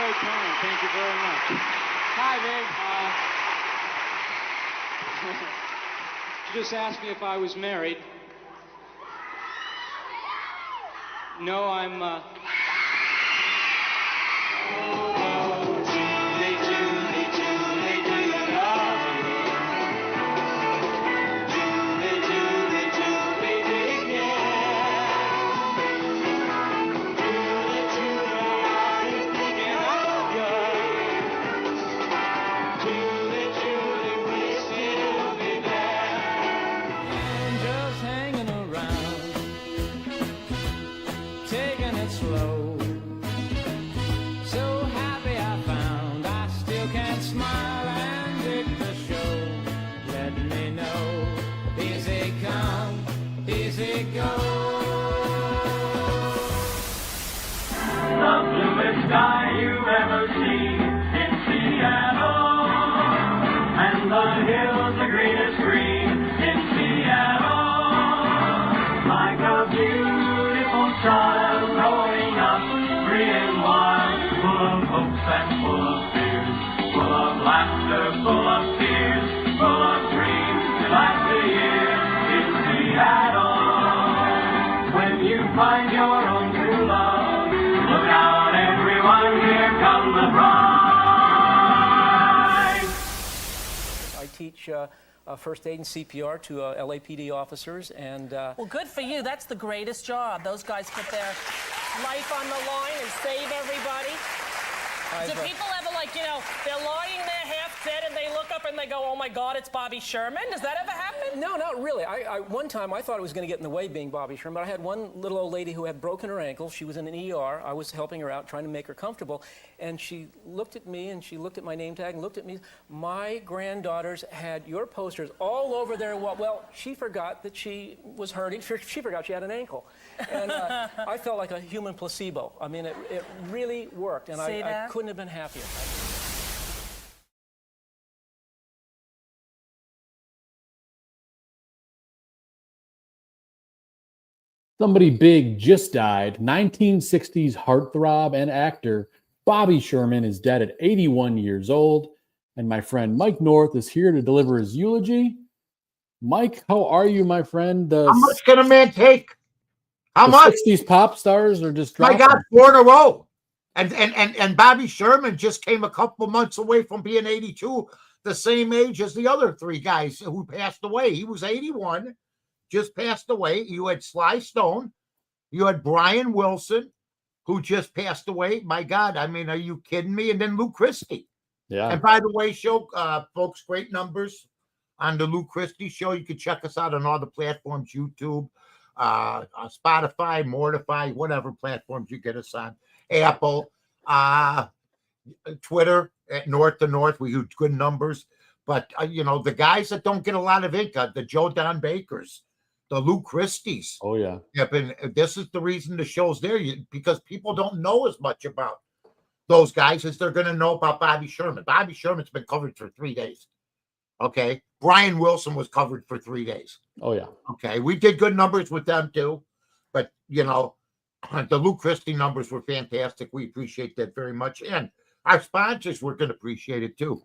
very kind. Thank you very much. Hi, babe. You just asked me if I was married. No, I'm, teach first aid and CPR to LAPD officers, and well, good for you. That's the greatest job. Those guys put their life on the line and save everybody. Do people ever, like, you know, they're lying there half dead and they look up and they go, oh my God, it's Bobby Sherman? Does that ever happen? No, not really. One time I thought it was going to get in the way being Bobby Sherman, but I had one little old lady who had broken her ankle. She was in an ER. I was helping her out, trying to make her comfortable, and she looked at me and she looked at my name tag and looked at me. My granddaughters had your posters all over their wall. Well, she forgot that she was hurting. She forgot she had an ankle. And I felt like a human placebo. I mean, it really worked, and I couldn't have been happier. Somebody big just died. 1960s heartthrob and actor Bobby Sherman is dead at 81 years old. And my friend Mike North is here to deliver his eulogy. Mike, how are you, my friend? How much can a man take? How much? 60s pop stars are just dropping. I got 4 in a row. And Bobby Sherman just came a couple months away from being 82, the same age as the other 3 guys who passed away. He was 81, just passed away. You had Sly Stone. You had Brian Wilson, who just passed away. My God, I mean, are you kidding me? And then Lou Christie. Yeah. And by the way, folks, great numbers on the Lou Christie show. You can check us out on all the platforms, YouTube, Spotify, Mortify, whatever platforms you get us on. Apple, Twitter at North to North. We use good numbers. But, you know, the guys that don't get a lot of ink, the Joe Don Bakers, the Lou Christies. Oh, yeah. This is the reason the show's there, because people don't know as much about those guys as they're going to know about Bobby Sherman. Bobby Sherman's been covered for 3 days. Okay. Brian Wilson was covered for 3 days. Oh, yeah. Okay. We did good numbers with them, too. But, you know, the Lou Christie numbers were fantastic. We appreciate that very much. And our sponsors were going to appreciate it, too.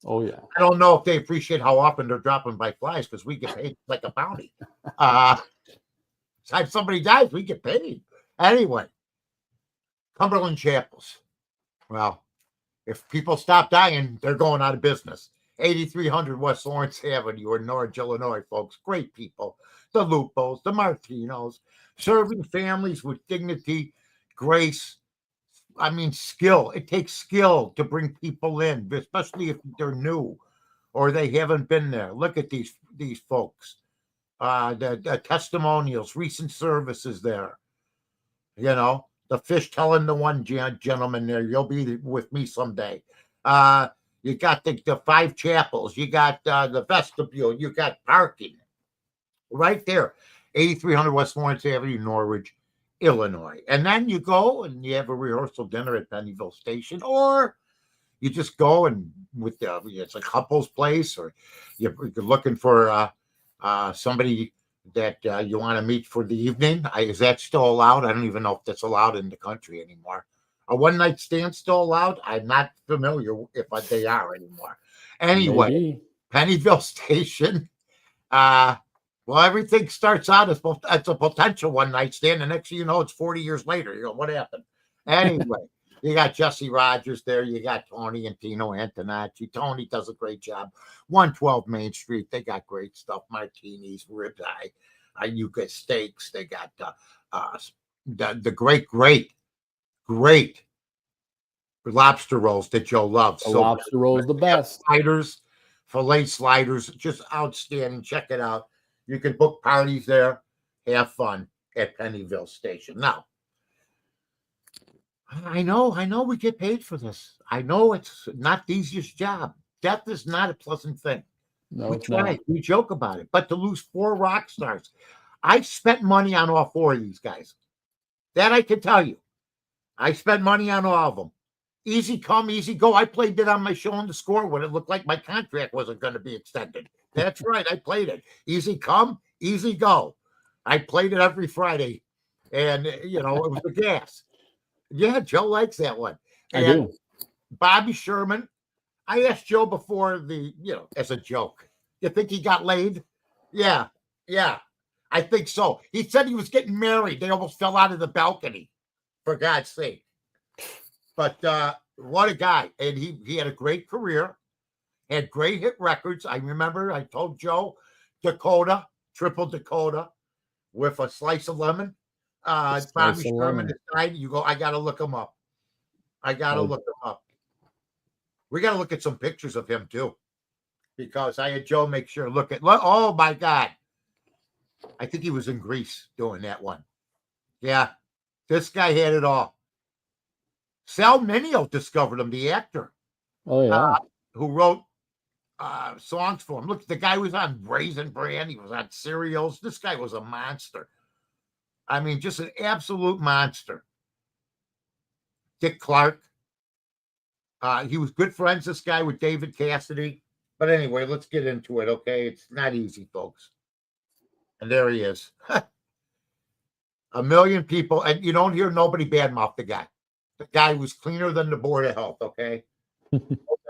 Oh, yeah. I don't know if they appreciate how often they're dropping by flies, because we get paid like a bounty. If somebody dies, we get paid. Anyway, Cumberland Chapels. Well, if people stop dying, they're going out of business. 8300 West Lawrence Avenue in Norwich, Illinois, folks. Great people. The Lupos, the Martinos, serving families with dignity, grace. I mean, skill. It takes skill to bring people in, especially if they're new or they haven't been there. Look at these folks. The testimonials, recent services there. You know, the fish telling the one gentleman there, you'll be with me someday. You got the 5 chapels. You got the vestibule. You got parking right there. 8300 West Lawrence Avenue, Norwich, Illinois. And then you go and you have a rehearsal dinner at Pennyville Station, or you just go and it's a couple's place, or you're looking for somebody that you want to meet for the evening. Is that still allowed? I don't even know if that's allowed in the country anymore. A one-night stand still allowed? I'm not familiar if they are anymore. Anyway, Maybe. Pennyville Station. Well, everything starts out as a potential one-night stand. The next thing you know, it's 40 years later. You know, what happened? Anyway, you got Jesse Rogers there. You got Tony and Tino Antonacci. Tony does a great job. 112 Main Street. They got great stuff. Martinis, ribeye, you get steaks. They got the great lobster rolls that Joe loves. The lobster rolls the best. Sliders, filet sliders, just outstanding. Check it out. You can book parties there, have fun at Pennyville Station. Now, I know we get paid for this. I know it's not the easiest job. Death is not a pleasant thing. No, we it's try, not. we joke about it, but to lose 4 rock stars, I spent money on all 4 of these guys. That I can tell you. I spent money on all of them. Easy come, easy go. I played it on my show on the score when it looked like my contract wasn't going to be extended. That's right. I played it. Easy come, easy go. I played it every Friday. And, you know, it was the gas. Yeah, Joe likes that one. And I do. Bobby Sherman, I asked Joe before as a joke, you think he got laid? Yeah, I think so. He said he was getting married. They almost fell out of the balcony, for God's sake. But what a guy. And he had a great career, had great hit records. I remember I told Joe, Dakota, Triple Dakota, with a slice of lemon. Bobby Sherman died. You go, I got to look him up. We got to look at some pictures of him too, because I had Joe make sure oh my God. I think he was in Greece doing that one. Yeah, this guy had it all. Sal Mineo discovered him, the actor. Oh, yeah. Who wrote songs for him. Look, the guy was on Raisin Bran. He was on Cereals. This guy was a monster. I mean, just an absolute monster. Dick Clark. He was good friends, this guy, with David Cassidy. But anyway, let's get into it, okay? It's not easy, folks. And there he is. 1 million people. And you don't hear nobody badmouth the guy. The guy was cleaner than the Board of Health, okay? No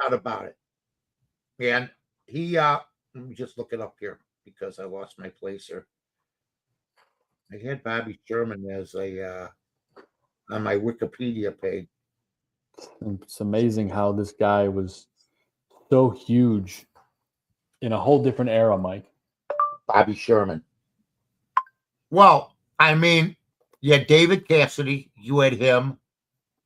doubt about it. And he, let me just look it up here because I lost my place here. I had Bobby Sherman as on my Wikipedia page. It's amazing how this guy was so huge in a whole different era, Mike. Bobby Sherman. Well, I mean, you had David Cassidy, you had him.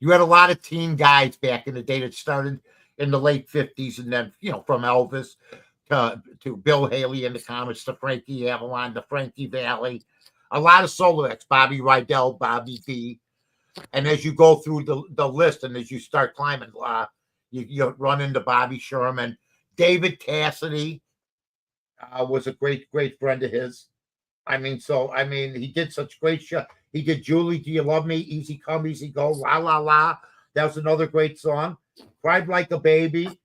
You had a lot of teen guys back in the day that started in the late 50s, and then, from Elvis to Bill Haley in the comics, to Frankie Avalon, to Frankie Valli. A lot of solo acts, Bobby Rydell, Bobby D. And as you go through the list and as you start climbing, you run into Bobby Sherman. David Cassidy was a great, great friend of his. He did such great show. He did Julie, Do You Love Me? Easy Come, Easy Go, La La La. That was another great song. Cried Like a Baby.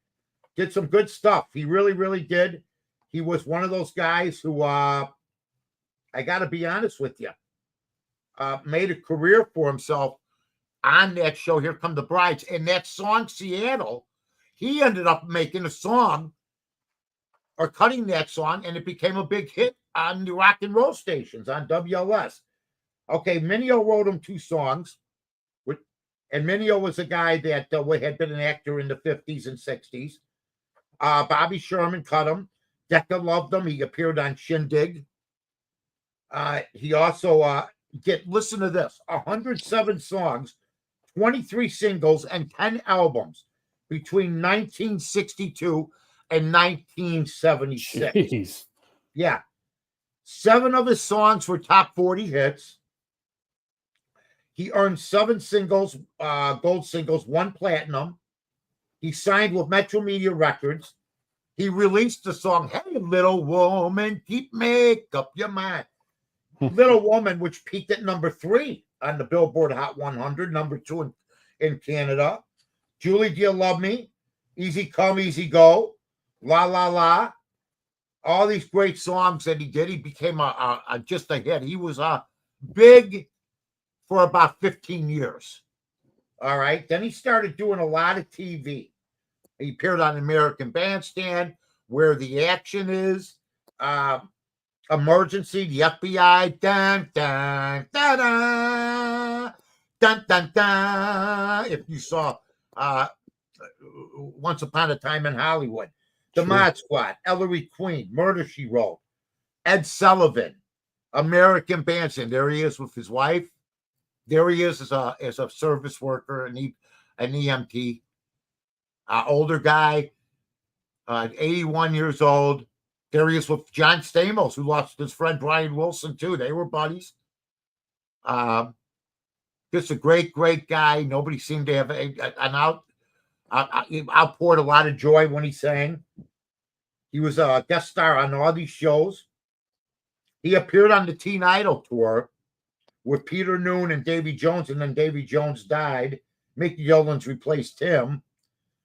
Did some good stuff. He really, really did. He was one of those guys who, I got to be honest with you, made a career for himself on that show, Here Come the Brides. And that song, Seattle, he ended up making a song or cutting that song, and it became a big hit on the rock and roll stations on WLS. Okay, Mineo wrote him 2 songs. And Mineo was a guy that had been an actor in the 50s and 60s. Bobby Sherman cut him. Decca loved him. He appeared on Shindig. He also listen to this, 107 songs, 23 singles, and 10 albums between 1962 and 1976. Jeez. Yeah. 7 of his songs were top 40 hits. He earned 7 singles, gold singles, 1 platinum. He signed with Metro Media Records. He released the song, Hey, Little Woman, Make Up Your Mind. Little Woman, which peaked at number 3 on the Billboard Hot 100, number 2 in Canada. Julie, Do You Love Me? Easy Come, Easy Go. La La La. All these great songs that he did. He became just a hit. He was big for about 15 years. All right. Then he started doing a lot of TV. He appeared on American Bandstand, Where the Action Is, Emergency, the FBI, dun, dun, dun, dun, dun, dun, dun. If you saw Once Upon a Time in Hollywood, The Mod Squad, Ellery Queen, Murder, She Wrote, Ed Sullivan, American Bandstand. There he is with his wife. There he is as a service worker, an EMT, older guy, 81 years old. There he is with John Stamos, who lost his friend Brian Wilson too. They were buddies. Just a great, great guy. Nobody seemed to have an outpoured a lot of joy when he sang. He was a guest star on all these shows. He appeared on the Teen Idol tour with Peter Noon and Davy Jones, and then Davy Jones died. Mickey Dolenz replaced him,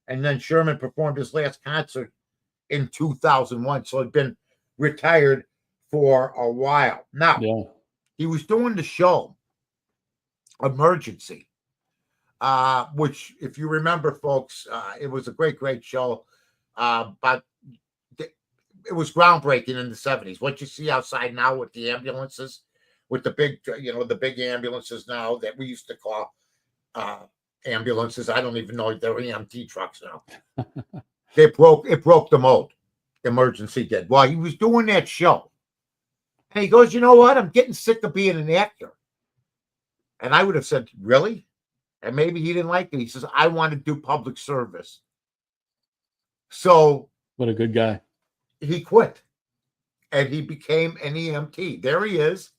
and then Sherman performed his last concert in 2001, so he'd been retired for a while. Now, he was doing the show Emergency, which, if you remember, folks, it was a great, great show, but it was groundbreaking in the 70s. What you see outside now with the ambulances, with the big, the big ambulances now that we used to call ambulances. I don't even know if they're EMT trucks now. It broke the mold. Emergency did. Well, he was doing that show. And he goes, you know what? I'm getting sick of being an actor. And I would have said, really? And maybe he didn't like it. He says, I want to do public service. So. What a good guy. He quit. And he became an EMT. There he is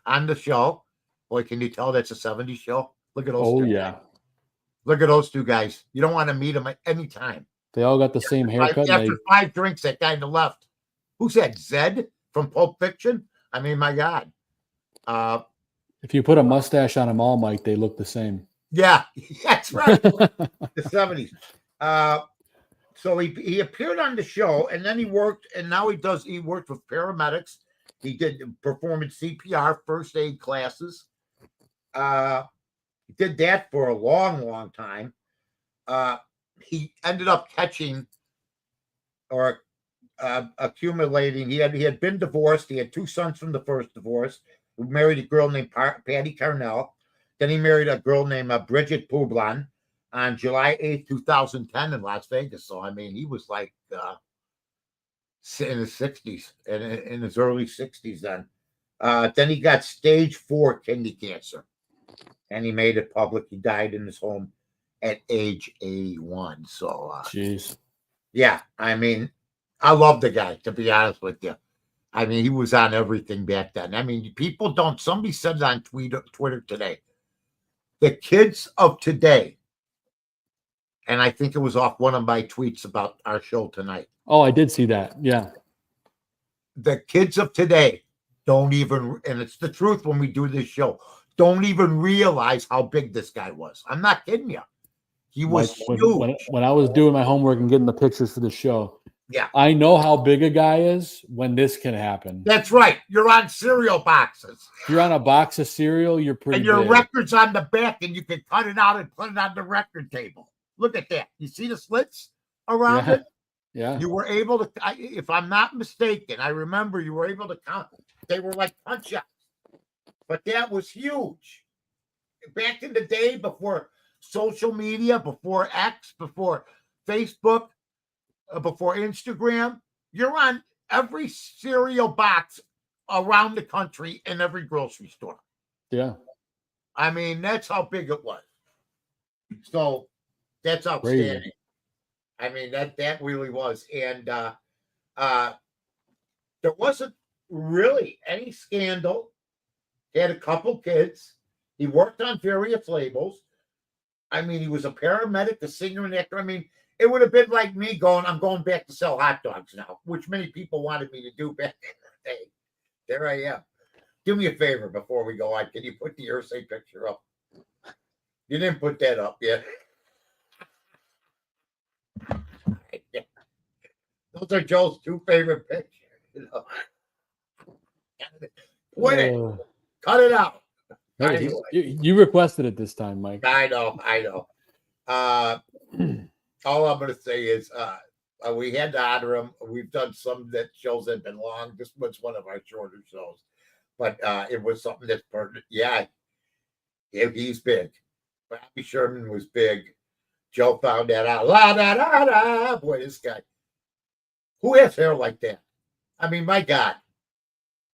on the show. Boy, can you tell that's a 70s show? Look at those two guys. Look at those two guys. You don't want to meet them at any time. They all got the same haircut. After 5 drinks, that guy on the left. Who's that? Zed from Pulp Fiction? I mean, my God. If you put a mustache on them all, Mike, they look the same. Yeah, that's right. The 70s. So he appeared on the show, and then he worked, and now he worked with paramedics. He did performance CPR, first aid classes. He did that for a long, long time. He ended up catching or accumulating. He had been divorced. He had 2 sons from the first divorce. He married a girl named Patty Carnell. Then he married a girl named Bridget Poublan on July 8th, 2010 in Las Vegas. So, I mean, he was like in his 60s, and in his early 60s then. Then he got stage 4 kidney cancer, and he made it public. He died in his home at age 81. So, jeez. Yeah, I mean, I love the guy, to be honest with you. I mean, he was on everything back then. I mean, somebody said it on Twitter today. The kids of today, and I think it was off one of my tweets about our show tonight. Oh, I did see that. Yeah. The kids of today don't even, and it's the truth when we do this show, don't even realize how big this guy was. I'm not kidding you. He was huge. When I was doing my homework and getting the pictures for the show, yeah, I know how big a guy is when this can happen. That's right. You're on cereal boxes. If you're on a box of cereal, you're pretty and your big. record's on the back, and you can cut it out and put it on the record table. Look at that. You see the slits around it? Yeah. You were able to, if I'm not mistaken, I remember you were able to count. They were like punch-ups. But that was huge. Back in the day, before social media, before X, before Facebook, before Instagram, you're on every cereal box around the country in every grocery store. Yeah. I mean, that's how big it was. So that's outstanding. Crazy. I mean, that really was. And there wasn't really any scandal. He had a couple kids. He worked on various labels. I mean, he was a paramedic, a singer, and actor. I mean, it would have been like me I'm going back to sell hot dogs now, which many people wanted me to do back in the day. There I am. Do me a favor before we go on. Can you put the Ursay picture up? You didn't put that up yet. Those are Joe's 2 favorite pictures. Quit it. Cut it out. Hey, you requested it this time, Mike. I know. All I'm going to say is we had to honor him. We've done some that shows that have been long. This was one of our shorter shows, but it was something that's pertinent. Yeah, he's big. Bobby Sherman was big. Joe found that out. La da da da. Boy, this guy. Who has hair like that? I mean, my God.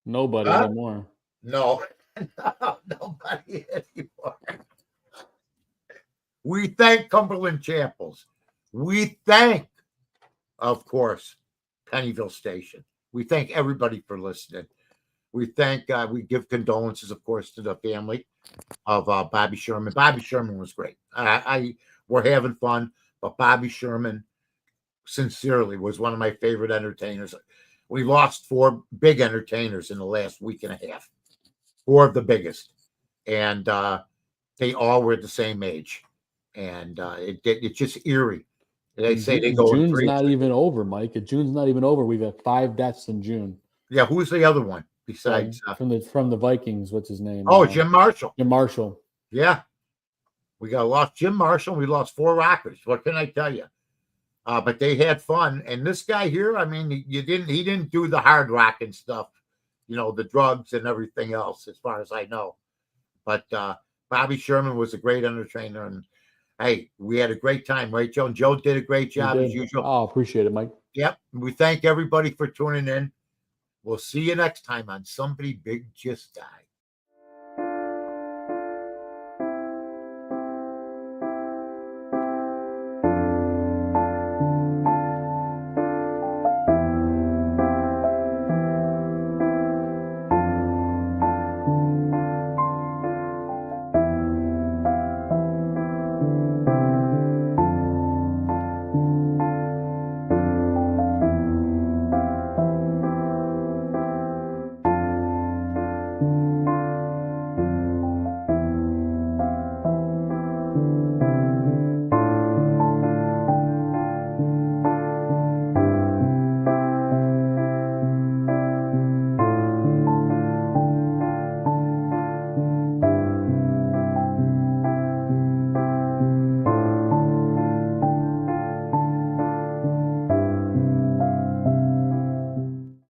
Nobody anymore. No, nobody anymore. We thank Cumberland Chapels. We thank, of course, Pennyville Station. We thank everybody for listening. We thank, we give condolences, of course, to the family of Bobby Sherman. Bobby Sherman was great. We're having fun, but Bobby Sherman, sincerely, was one of my favorite entertainers. We lost 4 big entertainers in the last week and a half. 4 of the biggest. And they all were the same age. And it's just eerie. They say they go. June's not even over, Mike. June's not even over. We've had 5 deaths in June. Yeah, who's the other one besides from the Vikings? What's his name? Oh, Jim Marshall. Jim Marshall. Yeah, we lost Jim Marshall. We lost 4 Rockers. What can I tell you? But they had fun. And this guy here, I mean, he didn't do the hard rock and stuff, the drugs and everything else, as far as I know. But Bobby Sherman was a great entertainer, and hey, we had a great time, right, Joe? And Joe did a great job as usual. Oh, appreciate it, Mike. Yep. We thank everybody for tuning in. We'll see you next time on Somebody Big Just Died.